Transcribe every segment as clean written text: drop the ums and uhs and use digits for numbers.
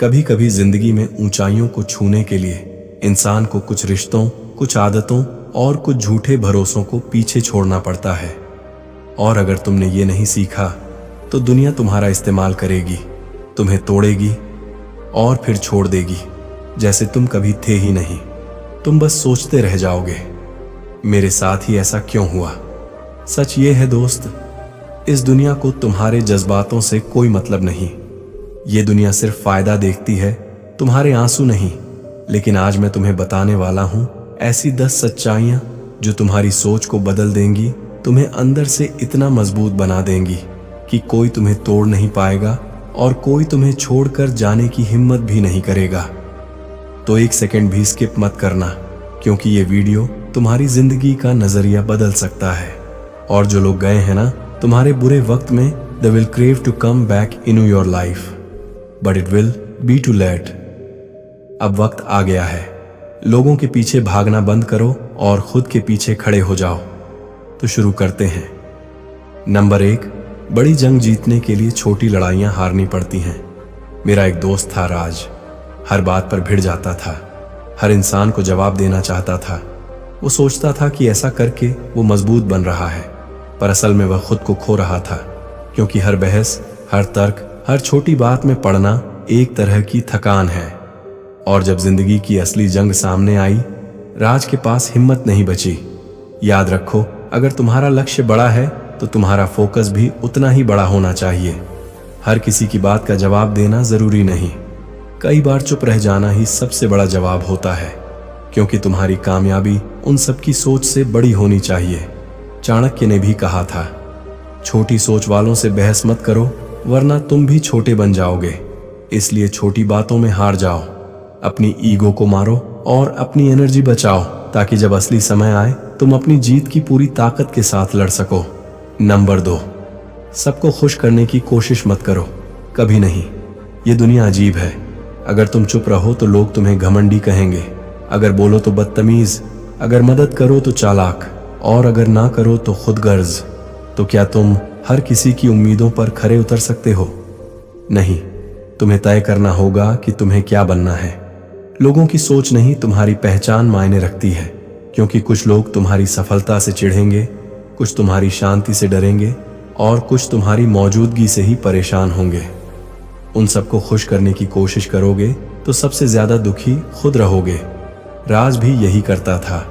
कभी कभी जिंदगी में ऊंचाइयों को छूने के लिए इंसान को कुछ रिश्तों, कुछ आदतों और कुछ झूठे भरोसों को पीछे छोड़ना पड़ता है। और अगर तुमने ये नहीं सीखा तो दुनिया तुम्हारा इस्तेमाल करेगी, तुम्हें तोड़ेगी और फिर छोड़ देगी जैसे तुम कभी थे ही नहीं। तुम बस सोचते रह जाओगे, मेरे साथ ही ऐसा क्यों हुआ। सच ये है दोस्त, इस दुनिया को तुम्हारे जज्बातों से कोई मतलब नहीं। ये दुनिया सिर्फ फायदा देखती है, तुम्हारे आंसू नहीं। लेकिन आज मैं तुम्हें बताने वाला हूं ऐसी 10 सच्चाइयां जो तुम्हारी सोच को बदल देंगी, तुम्हें अंदर से इतना मजबूत बना देंगी कि कोई तुम्हें तोड़ नहीं पाएगा और कोई तुम्हें छोड़कर जाने की हिम्मत भी नहीं करेगा। तो एक सेकंड भी स्किप मत करना, क्योंकि ये वीडियो तुम्हारी जिंदगी का नजरिया बदल सकता है। और जो लोग गए हैं ना तुम्हारे बुरे वक्त में, they will crave to come back in your life, but it will be too late। अब वक्त आ गया है, लोगों के पीछे भागना बंद करो और खुद के पीछे खड़े हो जाओ। तो शुरू करते हैं। नंबर 1, बड़ी जंग जीतने के लिए छोटी लड़ाइयां हारनी पड़ती हैं। मेरा एक दोस्त था राज, हर बात पर भिड़ जाता था, हर इंसान को जवाब देना चाहता था। वो सोचता था कि ऐसा करके वो मजबूत बन रहा है, पर असल में वह खुद को खो रहा था, क्योंकि हर बहस, हर तर्क, हर छोटी बात में पड़ना एक तरह की थकान है। और जब जिंदगी की असली जंग सामने आई, राज के पास हिम्मत नहीं बची। याद रखो, अगर तुम्हारा लक्ष्य बड़ा है तो तुम्हारा फोकस भी उतना ही बड़ा होना चाहिए। हर किसी की बात का जवाब देना जरूरी नहीं, कई बार चुप रह जाना ही सबसे बड़ा जवाब होता है, क्योंकि तुम्हारी कामयाबी उन सबकी सोच से बड़ी होनी चाहिए। चाणक्य ने भी कहा था, छोटी सोच वालों से बहस मत करो, वरना तुम भी छोटे बन जाओगे। इसलिए छोटी बातों में हार जाओ, अपनी ईगो को मारो और अपनी एनर्जी बचाओ, ताकि जब असली समय आए तुम अपनी जीत की पूरी ताकत के साथ लड़ सको। नंबर 2, सबको खुश करने की कोशिश मत करो, कभी नहीं। ये दुनिया अजीब है, अगर तुम चुप रहो तो लोग तुम्हें घमंडी कहेंगे, अगर बोलो तो बदतमीज, अगर मदद करो तो चालाक, और अगर ना करो तो खुदगर्ज। तो क्या तुम हर किसी की उम्मीदों पर खरे उतर सकते हो? नहीं, तुम्हें तय करना होगा कि तुम्हें क्या बनना है। लोगों की सोच नहीं, तुम्हारी पहचान मायने रखती है, क्योंकि कुछ लोग तुम्हारी सफलता से चिढ़ेंगे, कुछ तुम्हारी शांति से डरेंगे और कुछ तुम्हारी मौजूदगी से ही परेशान होंगे। उन सबको खुश करने की कोशिश करोगे तो सबसे ज्यादा दुखी खुद रहोगे। राज भी यही करता था,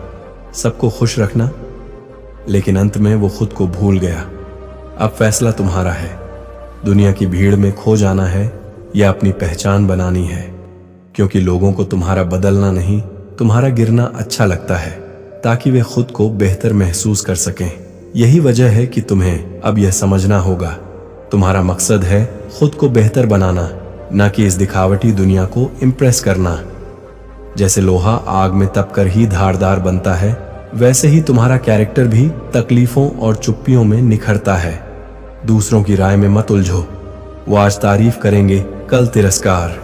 सबको खुश रखना, लेकिन अंत में वो खुद को भूल गया। अब फैसला तुम्हारा है, दुनिया की भीड़ में खो जाना है या अपनी पहचान बनानी है, क्योंकि लोगों को तुम्हारा बदलना नहीं, तुम्हारा गिरना अच्छा लगता है, ताकि वे खुद को बेहतर महसूस कर सकें। यही वजह है कि तुम्हें अब यह समझना होगा, तुम्हारा मकसद है खुद को बेहतर बनाना, ना कि इस दिखावटी दुनिया को इम्प्रेस करना। जैसे लोहा आग में तपकर ही धारदार बनता है, वैसे ही तुम्हारा कैरेक्टर भी तकलीफों और चुप्पियों में निखरता है। दूसरों की राय में मत उलझो, वो आज तारीफ करेंगे, कल तिरस्कार।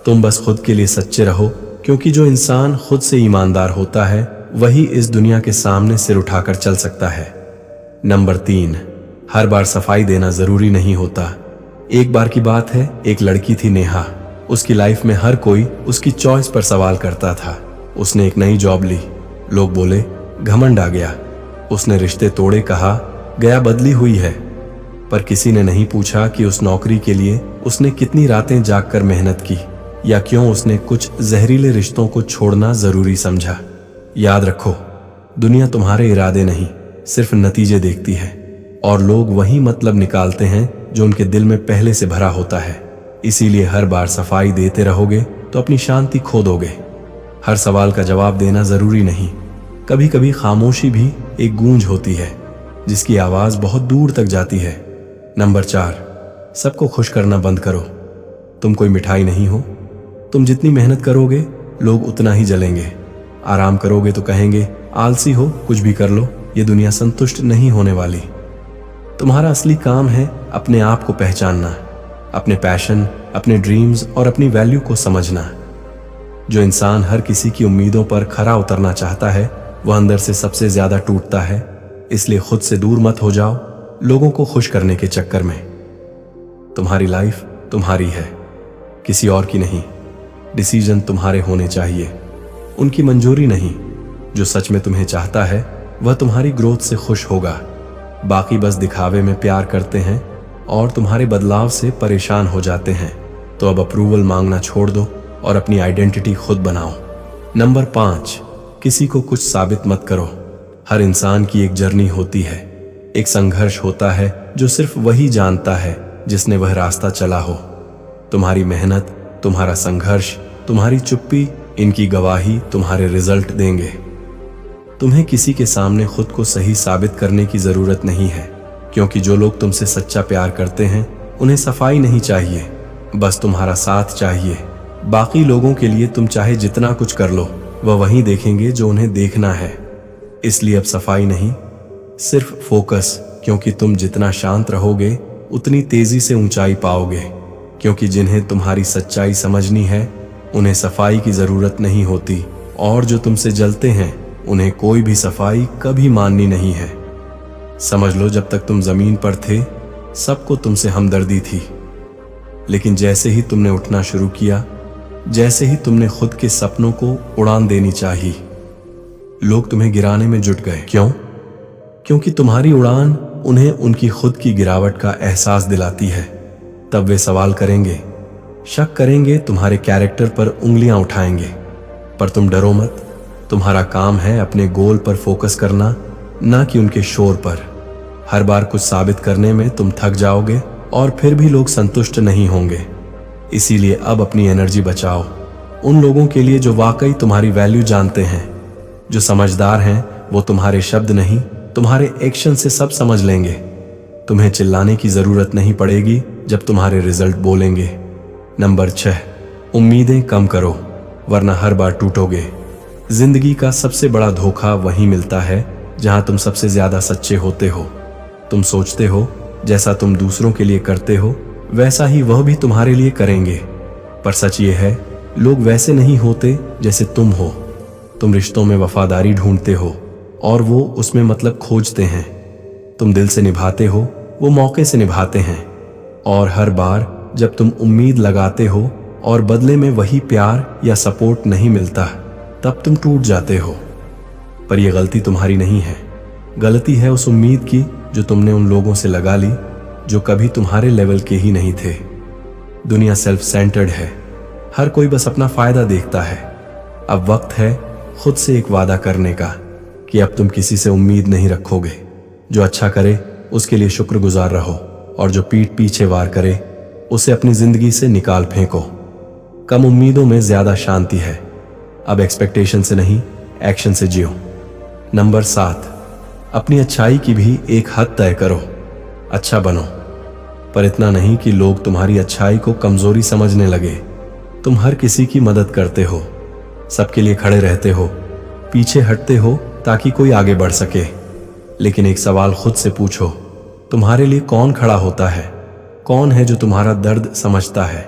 तुम बस खुद के लिए सच्चे रहो, क्योंकि जो इंसान खुद से ईमानदार होता है वही इस दुनिया के सामने सिर उठाकर चल सकता है। नंबर 3, हर बार सफाई देना जरूरी नहीं होता। एक बार की बात है, एक लड़की थी नेहा, उसकी लाइफ में हर कोई उसकी चॉइस पर सवाल करता था। उसने एक नई जॉब ली, लोग बोले घमंड आ गया। उसने रिश्ते तोड़े, कहा गया बदली हुई है, पर किसी ने नहीं पूछा कि उस नौकरी के लिए उसने कितनी रातें जागकर मेहनत की, या क्यों उसने कुछ जहरीले रिश्तों को छोड़ना जरूरी समझा। याद रखो, दुनिया तुम्हारे इरादे नहीं, सिर्फ नतीजे देखती है, और लोग वही मतलब निकालते हैं जो उनके दिल में पहले से भरा होता है। इसीलिए हर बार सफाई देते रहोगे तो अपनी शांति खो दोगे। हर सवाल का जवाब देना जरूरी नहीं, कभी कभी खामोशी भी एक गूंज होती है, जिसकी आवाज बहुत दूर तक जाती है। नंबर 4, सबको खुश करना बंद करो। तुम कोई मिठाई नहीं हो, तुम जितनी मेहनत करोगे लोग उतना ही जलेंगे। आराम करोगे तो कहेंगे आलसी हो, कुछ भी कर लो, ये दुनिया संतुष्ट नहीं होने वाली। तुम्हारा असली काम है अपने आप को पहचानना, अपने पैशन, अपने ड्रीम्स और अपनी वैल्यू को समझना। जो इंसान हर किसी की उम्मीदों पर खरा उतरना चाहता है, वह अंदर से सबसे ज्यादा टूटता है। इसलिए खुद से दूर मत हो जाओ लोगों को खुश करने के चक्कर में। तुम्हारी लाइफ तुम्हारी है, किसी और की नहीं। डिसीजन तुम्हारे होने चाहिए, उनकी मंजूरी नहीं। जो सच में तुम्हें चाहता है वह तुम्हारी ग्रोथ से खुश होगा। बाकी बस दिखावे में प्यार करते हैं और तुम्हारे बदलाव से परेशान हो जाते हैं। तो अब अप्रूवल मांगना छोड़ दो और अपनी आइडेंटिटी खुद बनाओ। नंबर 5, किसी को कुछ साबित मत करो। हर इंसान की एक जर्नी होती है, एक संघर्ष होता है जो सिर्फ वही जानता है जिसने वह रास्ता चला हो। तुम्हारी मेहनत, तुम्हारा संघर्ष, तुम्हारी चुप्पी, इनकी गवाही तुम्हारे रिजल्ट देंगे। तुम्हें किसी के सामने खुद को सही साबित करने की जरूरत नहीं है, क्योंकि जो लोग तुमसे सच्चा प्यार करते हैं उन्हें सफाई नहीं चाहिए, बस तुम्हारा साथ चाहिए। बाकी लोगों के लिए तुम चाहे जितना कुछ कर लो, वह वहीं देखेंगे जो उन्हें देखना है। इसलिए अब सफाई नहीं, सिर्फ फोकस, क्योंकि तुम जितना शांत रहोगे उतनी तेजी से ऊंचाई पाओगे। क्योंकि जिन्हें तुम्हारी सच्चाई समझनी है उन्हें सफाई की जरूरत नहीं होती, और जो तुमसे जलते हैं उन्हें कोई भी सफाई कभी माननी नहीं है। समझ लो, जब तक तुम जमीन पर थे सबको तुमसे हमदर्दी थी, लेकिन जैसे ही तुमने उठना शुरू किया, जैसे ही तुमने खुद के सपनों को उड़ान देनी चाहिए, लोग तुम्हें गिराने में जुट गए। क्यों? क्योंकि तुम्हारी उड़ान उन्हें उनकी खुद की गिरावट का एहसास दिलाती है। तब वे सवाल करेंगे, शक करेंगे, तुम्हारे कैरेक्टर पर उंगलियां उठाएंगे। पर तुम डरो मत, तुम्हारा काम है अपने गोल पर फोकस करना, ना कि उनके शोर पर। हर बार कुछ साबित करने में तुम थक जाओगे और फिर भी लोग संतुष्ट नहीं होंगे। इसीलिए अब अपनी एनर्जी बचाओ उन लोगों के लिए जो वाकई तुम्हारी वैल्यू जानते हैं। जो समझदार हैं वो तुम्हारे शब्द नहीं, तुम्हारे एक्शन से सब समझ लेंगे। तुम्हें चिल्लाने की जरूरत नहीं पड़ेगी जब तुम्हारे रिजल्ट बोलेंगे। नंबर 6, उम्मीदें कम करो, वरना हर बार टूटोगे। जिंदगी का सबसे बड़ा धोखा वहीं मिलता है जहां तुम सबसे ज्यादा सच्चे होते हो। तुम सोचते हो जैसा तुम दूसरों के लिए करते हो वैसा ही वह भी तुम्हारे लिए करेंगे, पर सच ये है लोग वैसे नहीं होते जैसे तुम हो। तुम रिश्तों में वफादारी ढूंढते हो और वो उसमें मतलब खोजते हैं। तुम दिल से निभाते हो, वो मौके से निभाते हैं। और हर बार जब तुम उम्मीद लगाते हो और बदले में वही प्यार या सपोर्ट नहीं मिलता, तब तुम टूट जाते हो। पर यह गलती तुम्हारी नहीं है, गलती है उस उम्मीद की जो तुमने उन लोगों से लगा ली जो कभी तुम्हारे लेवल के ही नहीं थे। दुनिया सेल्फ सेंटर्ड है, हर कोई बस अपना फायदा देखता है। अब वक्त है खुद से एक वादा करने का कि अब तुम किसी से उम्मीद नहीं रखोगे। जो अच्छा करे उसके लिए शुक्रगुजार रहो, और जो पीठ पीछे वार करे उसे अपनी जिंदगी से निकाल फेंको। कम उम्मीदों में ज्यादा शांति है। अब एक्सपेक्टेशन से नहीं, एक्शन से जियो। नंबर 7, अपनी अच्छाई की भी एक हद तय करो। अच्छा बनो, पर इतना नहीं कि लोग तुम्हारी अच्छाई को कमजोरी समझने लगे। तुम हर किसी की मदद करते हो, सबके लिए खड़े रहते हो, पीछे हटते हो ताकि कोई आगे बढ़ सके। लेकिन एक सवाल खुद से पूछो, तुम्हारे लिए कौन खड़ा होता है? कौन है जो तुम्हारा दर्द समझता है?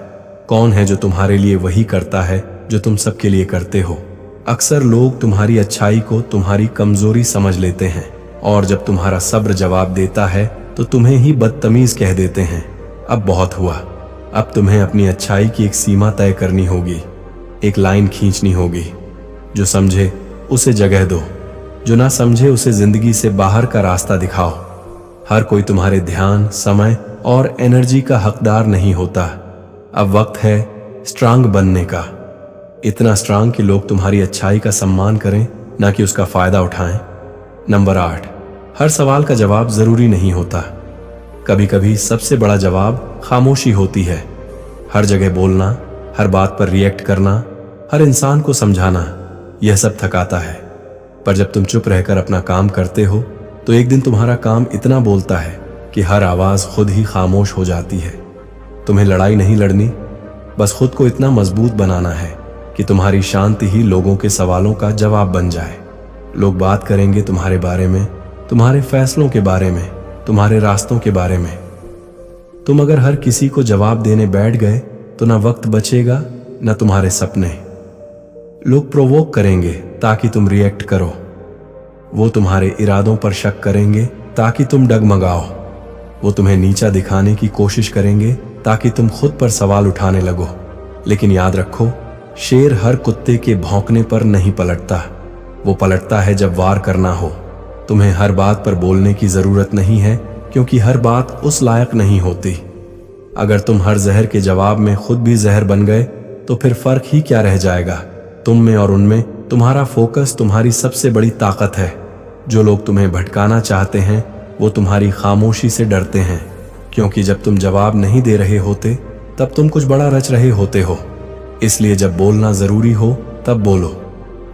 कौन है जो तुम्हारे लिए वही करता है जो तुम सबके लिए करते हो? अक्सर लोग तुम्हारी अच्छाई को तुम्हारी कमजोरी समझ लेते हैं, और जब तुम्हारा सब्र जवाब देता है तो तुम्हें ही बदतमीज कह देते हैं। अब बहुत हुआ, अब तुम्हें अपनी अच्छाई की एक सीमा तय करनी होगी, एक लाइन खींचनी होगी। जो समझे उसे जगह दो, जो ना समझे उसे जिंदगी से बाहर का रास्ता दिखाओ। हर कोई तुम्हारे ध्यान, समय और एनर्जी का हकदार नहीं होता। अब वक्त है स्ट्रांग बनने का, इतना स्ट्रांग कि लोग तुम्हारी अच्छाई का सम्मान करें, ना कि उसका फायदा उठाएं। नंबर 8, हर सवाल का जवाब जरूरी नहीं होता। कभी कभी सबसे बड़ा जवाब खामोशी होती है। हर जगह बोलना, हर बात पर रिएक्ट करना, हर इंसान को समझाना, यह सब थकाता है। पर जब तुम चुप रहकर अपना काम करते हो तो एक दिन तुम्हारा काम इतना बोलता है कि हर आवाज खुद ही खामोश हो जाती है। तुम्हें लड़ाई नहीं लड़नी, बस खुद को इतना मजबूत बनाना है कि तुम्हारी शांति ही लोगों के सवालों का जवाब बन जाए। लोग बात करेंगे तुम्हारे बारे में, तुम्हारे फैसलों के बारे में, तुम्हारे रास्तों के बारे में। तुम अगर हर किसी को जवाब देने बैठ गए तो ना वक्त बचेगा ना तुम्हारे सपने। लोग प्रोवोक करेंगे ताकि तुम रिएक्ट करो। वो तुम्हारे इरादों पर शक करेंगे ताकि तुम डगमगाओ। वो तुम्हें नीचा दिखाने की कोशिश करेंगे ताकि तुम खुद पर सवाल उठाने लगो। लेकिन याद रखो, शेर हर कुत्ते के भौंकने पर नहीं पलटता। वो पलटता है जब वार करना हो। तुम्हें हर बात पर बोलने की जरूरत नहीं है, क्योंकि हर बात उस लायक नहीं होती। अगर तुम हर जहर के जवाब में खुद भी जहर बन गए तो फिर फर्क ही क्या रह जाएगा। तुम में और उनमें तुम्हारा फोकस तुम्हारी सबसे बड़ी ताकत है। जो लोग तुम्हें भटकाना चाहते हैं वो तुम्हारी खामोशी से डरते हैं, क्योंकि जब तुम जवाब नहीं दे रहे होते तब तुम कुछ बड़ा रच रहे होते हो। इसलिए जब बोलना जरूरी हो तब बोलो।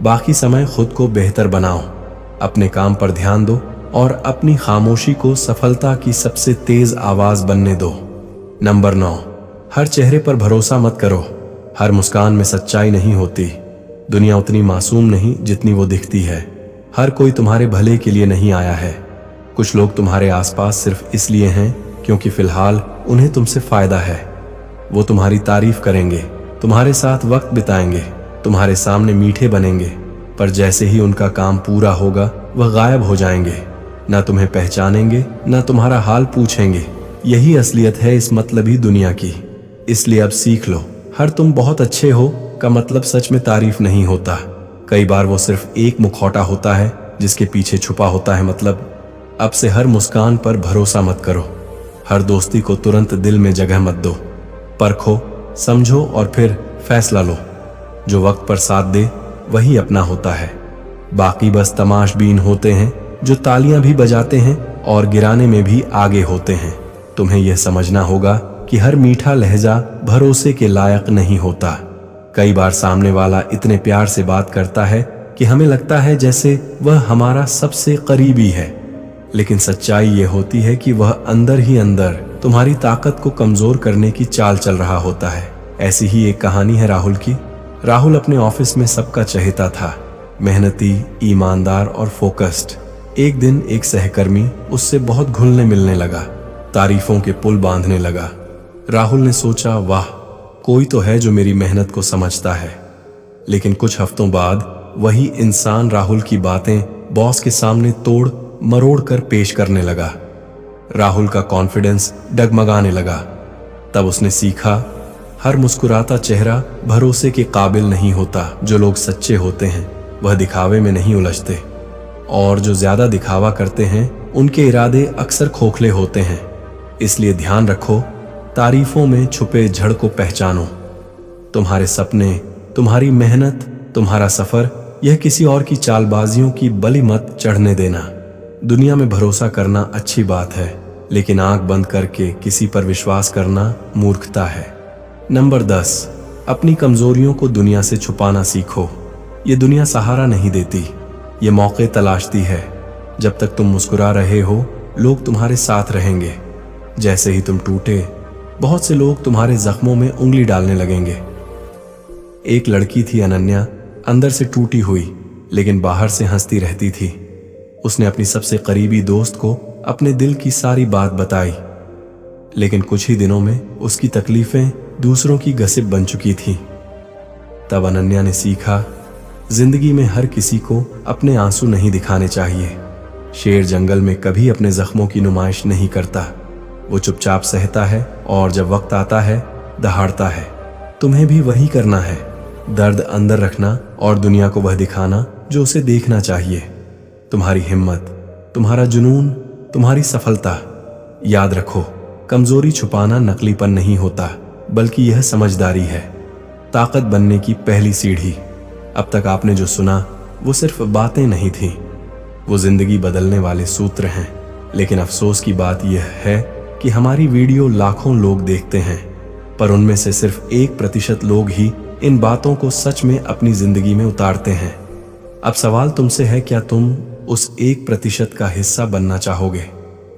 बाकी समय खुद को बेहतर बनाओ, अपने काम पर ध्यान दो और अपनी खामोशी को सफलता की सबसे तेज आवाज बनने दो। नंबर 9, हर चेहरे पर भरोसा मत करो। हर मुस्कान में सच्चाई नहीं होती। दुनिया उतनी मासूम नहीं जितनी वो दिखती है। हर कोई तुम्हारे भले के लिए नहीं आया है। कुछ लोग तुम्हारे आसपास सिर्फ इसलिए हैं क्योंकि फिलहाल उन्हें तुमसे फायदा है। वो तुम्हारी तारीफ करेंगे, तुम्हारे साथ वक्त बिताएंगे, तुम्हारे सामने मीठे बनेंगे, पर जैसे ही उनका काम पूरा होगा वह गायब हो जाएंगे। ना तुम्हें पहचानेंगे, ना तुम्हारा हाल पूछेंगे। यही असलियत है इस मतलबी दुनिया की। इसलिए अब सीख लो, हर तुम बहुत अच्छे हो का मतलब सच में तारीफ नहीं होता। कई बार वो सिर्फ एक मुखौटा होता है जिसके पीछे छुपा होता है मतलब। अब से हर मुस्कान पर भरोसा मत करो। हर दोस्ती को तुरंत दिल में जगह मत दो। परखो, समझो और फिर फैसला लो। जो वक्त पर साथ दे वही अपना होता है। बाकी बस तमाशबीन होते हैं जो तालियां भी बजाते हैं और गिराने में भी आगे होते हैं। तुम्हें यह समझना होगा कि हर मीठा लहजा भरोसे के लायक नहीं होता। कई बार सामने वाला इतने प्यार से बात करता है कि हमें लगता है जैसे वह हमारा सबसे करीबी है, लेकिन सच्चाई ये होती है कि वह अंदर ही अंदर तुम्हारी ताकत को कमजोर करने की चाल चल रहा होता है। ऐसी ही एक कहानी है राहुल की। राहुल अपने ऑफिस में सबका चहेता था, मेहनती, ईमानदार और फोकस्ड। एक दिन एक सहकर्मी उससे बहुत घुलने मिलने लगा, तारीफों के पुल बांधने लगा। राहुल ने सोचा, वाह, कोई तो है जो मेरी मेहनत को समझता है। लेकिन कुछ हफ्तों बाद वही इंसान राहुल की बातें बॉस के सामने तोड़ मरोड़ कर पेश करने लगा। राहुल का कॉन्फिडेंस डगमगाने लगा। तब उसने सीखा, हर मुस्कुराता चेहरा भरोसे के काबिल नहीं होता। जो लोग सच्चे होते हैं वह दिखावे में नहीं उलझते, और जो ज्यादा दिखावा करते हैं उनके इरादे अक्सर खोखले होते हैं। इसलिए ध्यान रखो, तारीफों में छुपे जड़ को पहचानो। तुम्हारे सपने, तुम्हारी मेहनत, तुम्हारा सफर, यह किसी और की चालबाजियों की बलि मत चढ़ने देना। दुनिया में भरोसा करना अच्छी बात है, लेकिन आंख बंद करके किसी पर विश्वास करना मूर्खता है। नंबर 10, अपनी कमजोरियों को दुनिया से छुपाना सीखो। ये दुनिया सहारा नहीं देती, ये मौके तलाशती है। जब तक तुम मुस्कुरा रहे हो लोग तुम्हारे साथ रहेंगे। जैसे ही तुम टूटे, बहुत से लोग तुम्हारे जख्मों में उंगली डालने लगेंगे। एक लड़की थी अनन्या, अंदर से टूटी हुई लेकिन बाहर से हंसती रहती थी। उसने अपनी सबसे करीबी दोस्त को अपने दिल की सारी बात बताई, लेकिन कुछ ही दिनों में उसकी तकलीफें दूसरों की गसिप बन चुकी थीं। तब अनन्या ने सीखा, जिंदगी में हर किसी को अपने आंसू नहीं दिखाने चाहिए। शेर जंगल में कभी अपने जख्मों की नुमाइश नहीं करता, वो चुपचाप सहता है और जब वक्त आता है दहाड़ता है। तुम्हें भी वही करना है, दर्द अंदर रखना और दुनिया को वह दिखाना जो उसे देखना चाहिए। तुम्हारी हिम्मत, तुम्हारा जुनून, तुम्हारी सफलता। याद रखो, कमजोरी छुपाना नकलीपन नहीं होता, बल्कि यह समझदारी है। ताकत बनने की पहली सीढ़ी। अब तक आपने जो सुना वो सिर्फ बातें नहीं थी, वो जिंदगी बदलने वाले सूत्र हैं। लेकिन अफसोस की बात यह है कि हमारी वीडियो लाखों लोग देखते हैं, पर उनमें से सिर्फ 1% लोग ही इन बातों को सच में अपनी जिंदगी में उतारते हैं। अब सवाल तुमसे है, क्या तुम उस 1% का हिस्सा बनना चाहोगे?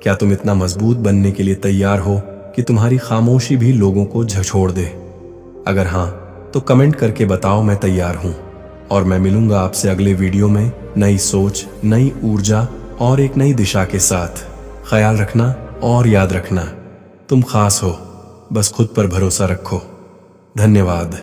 क्या तुम इतना मजबूत बनने के लिए तैयार हो कि तुम्हारी खामोशी भी लोगों को झकझोर दे? अगर हाँ, तो कमेंट करके बताओ, मैं तैयार हूं। और मैं मिलूंगा आपसे अगले वीडियो में नई सोच, नई ऊर्जा और एक नई दिशा के साथ। ख्याल रखना और याद रखना, तुम खास हो, बस खुद पर भरोसा रखो। धन्यवाद।